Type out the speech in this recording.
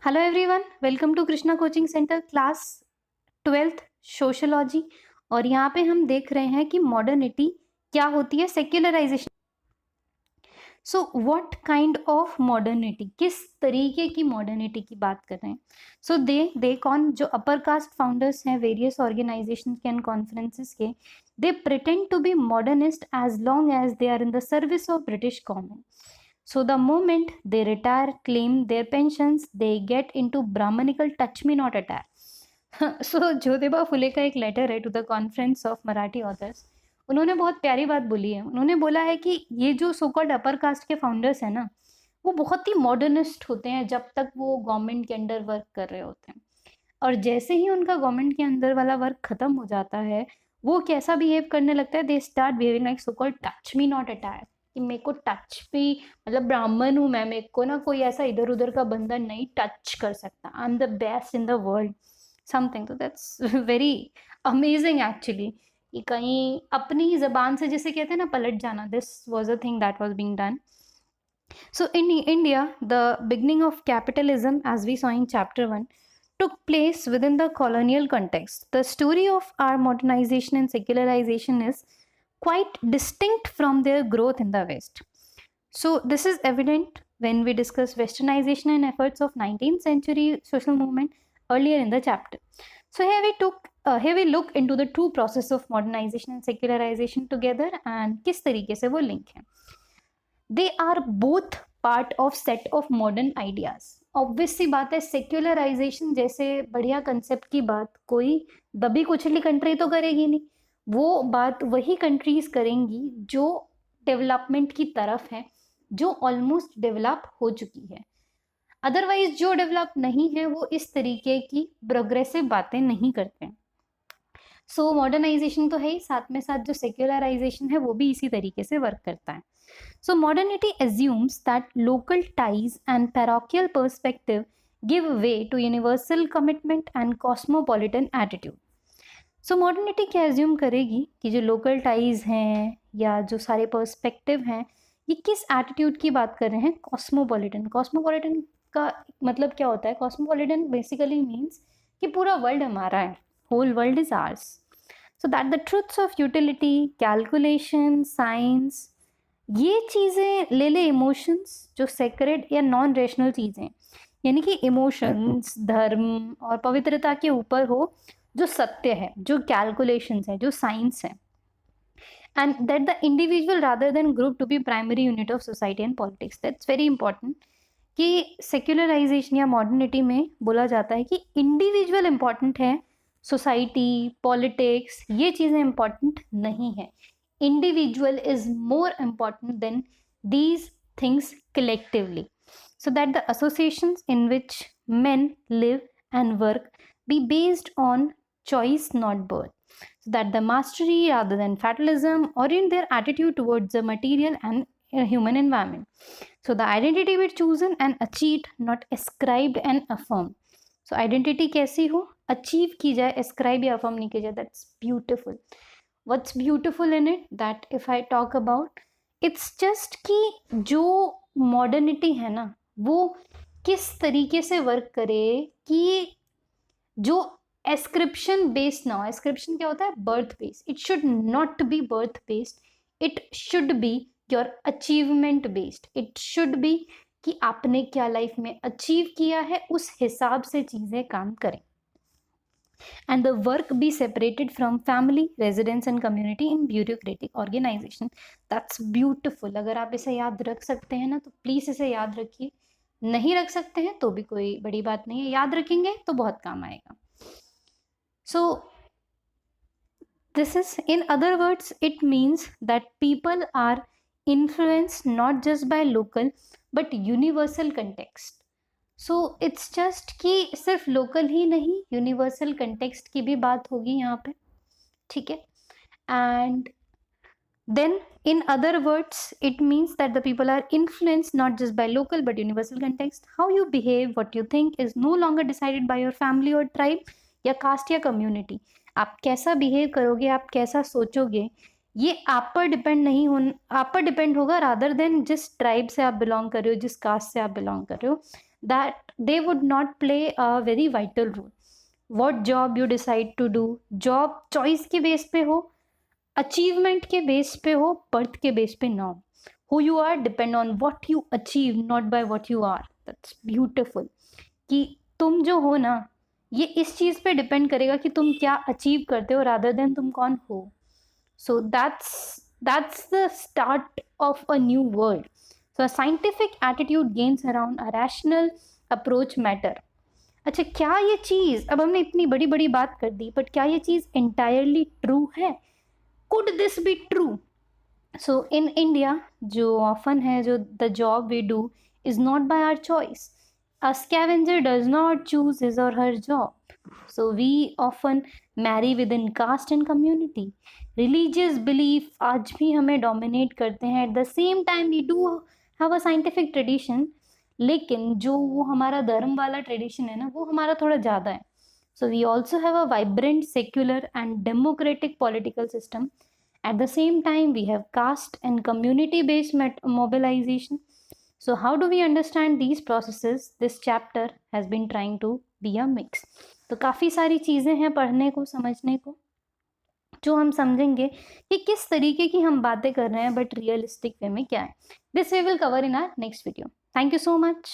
Hello everyone, welcome to Krishna coaching centre class 12th sociology. और यहाँ पे हम देख रहे हैं कि मॉडर्निटी क्या होती है, secularisation. So what kind of modernity, किस तरीके की मॉडर्निटी की बात कर रहे हैं। सो दे कौन, जो अपर कास्ट फाउंडर्स हैं वेरियस ऑर्गेनाइजेशन के एंड कॉन्फ्रेंसेस के, they pretend to be modernist as long as they are in the service of British common. So the moment they retire, claim their pensions, they get into Brahmanical touch me not attire. So Jyotiba Phule का एक letter है to the conference of Marathi authors. उन्होंने बहुत प्यारी बात बोली है. उन्होंने बोला है कि ये जो सो कॉल्ड अपर कास्ट के फाउंडर्स हैं ना, वो बहुत ही मॉडर्निस्ट होते हैं जब तक वो गवर्नमेंट के अंडर वर्क कर रहे होते हैं. और जैसे ही उनका गवर्नमेंट के अंदर वाला वर्क खत्म हो जाता है, वो कैसा बिहेव करने लगता है, they start behaving like so called touch me not attire. कि मेरे को टच भी, मतलब ब्राह्मण हूँ मैं, मेरे को ना कोई ऐसा इधर उधर का बंदा नहीं टच कर सकता. I am the best in the world something. तो दैट्स वेरी अमेजिंग एक्चुअली. कि कहीं अपनी ही जबान से जिसे कहते हैं ना पलट जाना, this was a thing that was being done. So in India, the beginning of capitalism, as we saw in chapter 1, took place within the colonial context. The story of our modernization and secularization is quite distinct from their growth in the West. So this is evident when we discuss westernization and efforts of 19th century social movement earlier in the chapter. So here we look into the two process of modernization and secularization together and किस तरीके से वो link है. They are both part of set of modern ideas. Obvious सी बात है, secularisation जैसे बढ़िया कंसेप्ट की बात कोई दबी कुचली कंट्री तो करेगी नहीं. वो बात वही कंट्रीज करेंगी जो डेवलपमेंट की तरफ है, जो ऑलमोस्ट डेवलप हो चुकी है. अदरवाइज जो डेवलप नहीं है वो इस तरीके की प्रोग्रेसिव बातें नहीं करते हैं. सो मॉडर्नाइजेशन तो है ही, साथ में साथ जो सेक्युलराइजेशन है वो भी इसी तरीके से वर्क करता है. So modernity assumes that local ties and parochial perspective give way to universal commitment and cosmopolitan attitude. So modernity क्या assume करेगी कि जो local ties हैं या जो सारे perspective हैं, ये किस attitude की बात कर रहे हैं? Cosmopolitan का मतलब क्या होता है? Cosmopolitan basically means कि पूरा world हमारा है, whole world is ours. So that the truths of utility, calculation, science, ये चीज़ें ले ले इमोशंस जो सेक्रेड या नॉन रेशनल चीज़ें, यानी कि इमोशंस, धर्म और पवित्रता के ऊपर हो, जो सत्य है, जो कैलकुलेशंस है, जो साइंस है. And that the individual rather than group to be primary unit of society and politics. That's very important कि सेक्युलराइजेशन या मॉडर्निटी में बोला जाता है कि इंडिविजुअल इंपॉर्टेंट है, सोसाइटी, पॉलिटिक्स ये चीज़ें इंपॉर्टेंट नहीं है. Individual is more important than these things collectively, so that the associations in which men live and work be based on choice not birth, so that the mastery rather than fatalism orient their attitude towards the material and human environment. So the identity be chosen and achieved, not ascribed and affirmed. So identity कैसी हो, achieve की जाए, ascribe या affirm नहीं की जाए. That's beautiful. What's beautiful in it, that if I talk about, it's just कि जो modernity है ना, वो किस तरीके से वर्क करे कि जो ascription based ना हो. ascription क्या होता है? birth based. it should not be birth based, it should be your achievement based. it should be कि आपने क्या लाइफ में अचीव किया है, उस हिसाब से चीजें काम करें. And the work be separated from family, residence and community in bureaucratic organization. That's beautiful. अगर आप इसे याद रख सकते हैं ना तो प्लीज इसे याद रखिए. नहीं रख सकते हैं तो भी कोई बड़ी बात नहीं है, याद रखेंगे तो बहुत काम आएगा. So this is, in other words, it means that people are influenced not just by local but universal context. So it's just कि सिर्फ लोकल ही नहीं, यूनिवर्सल कंटेक्स्ट की भी बात होगी यहाँ पे, ठीक है. And then in other words it means that the people are influenced not just by local but universal context. How you behave, what you think is no longer decided by your family और tribe या caste या community. आप कैसा behave करोगे, आप कैसा सोचोगे, ये आप पर डिपेंड नहीं हो, आप पर डिपेंड होगा रादर देन जिस ट्राइब से आप बिलोंग कर रहे हो, जिस कास्ट से आप बिलोंग कर रहे हो. that they would not play a very vital role. What job you decide to do, job choice के बेस पे हो, अचीवमेंट के बेस पे हो, बर्थ के बेस पे ना हो. Who you are depend on what you achieve, not by what you are. That's beautiful. कि तुम जो हो ना, ये इस चीज पे डिपेंड करेगा कि तुम क्या अचीव करते हो रादर देन तुम कौन हो. सो that's the start of a new world. So a scientific attitude gains around a rational approach matter. अच्छा, क्या ये चीज, अब हमने इतनी बड़ी बड़ी बात कर दी, बट क्या ये चीज entirely ट्रू है? Could this be true? So in India जो ऑफन है, जो the job we do is not by our choice. A scavenger does not choose his or her job. So we often marry within caste and community. Religious belief आज भी हमें dominate करते हैं. At the same time we do have a scientific tradition, लेकिन जो वो हमारा धर्म वाला ट्रेडिशन है ना, वो हमारा थोड़ा ज़्यादा है. So we also have a vibrant secular and democratic political system. At the same time, we have caste and community-based mobilization. So how do we understand these processes? This chapter has been trying to be a mix. तो काफ़ी सारी चीज़ें हैं पढ़ने को, समझने को, जो हम समझेंगे कि किस तरीके की हम बातें कर रहे हैं, बट रियलिस्टिक वे में क्या है. This we will cover in our next video. Thank you so much.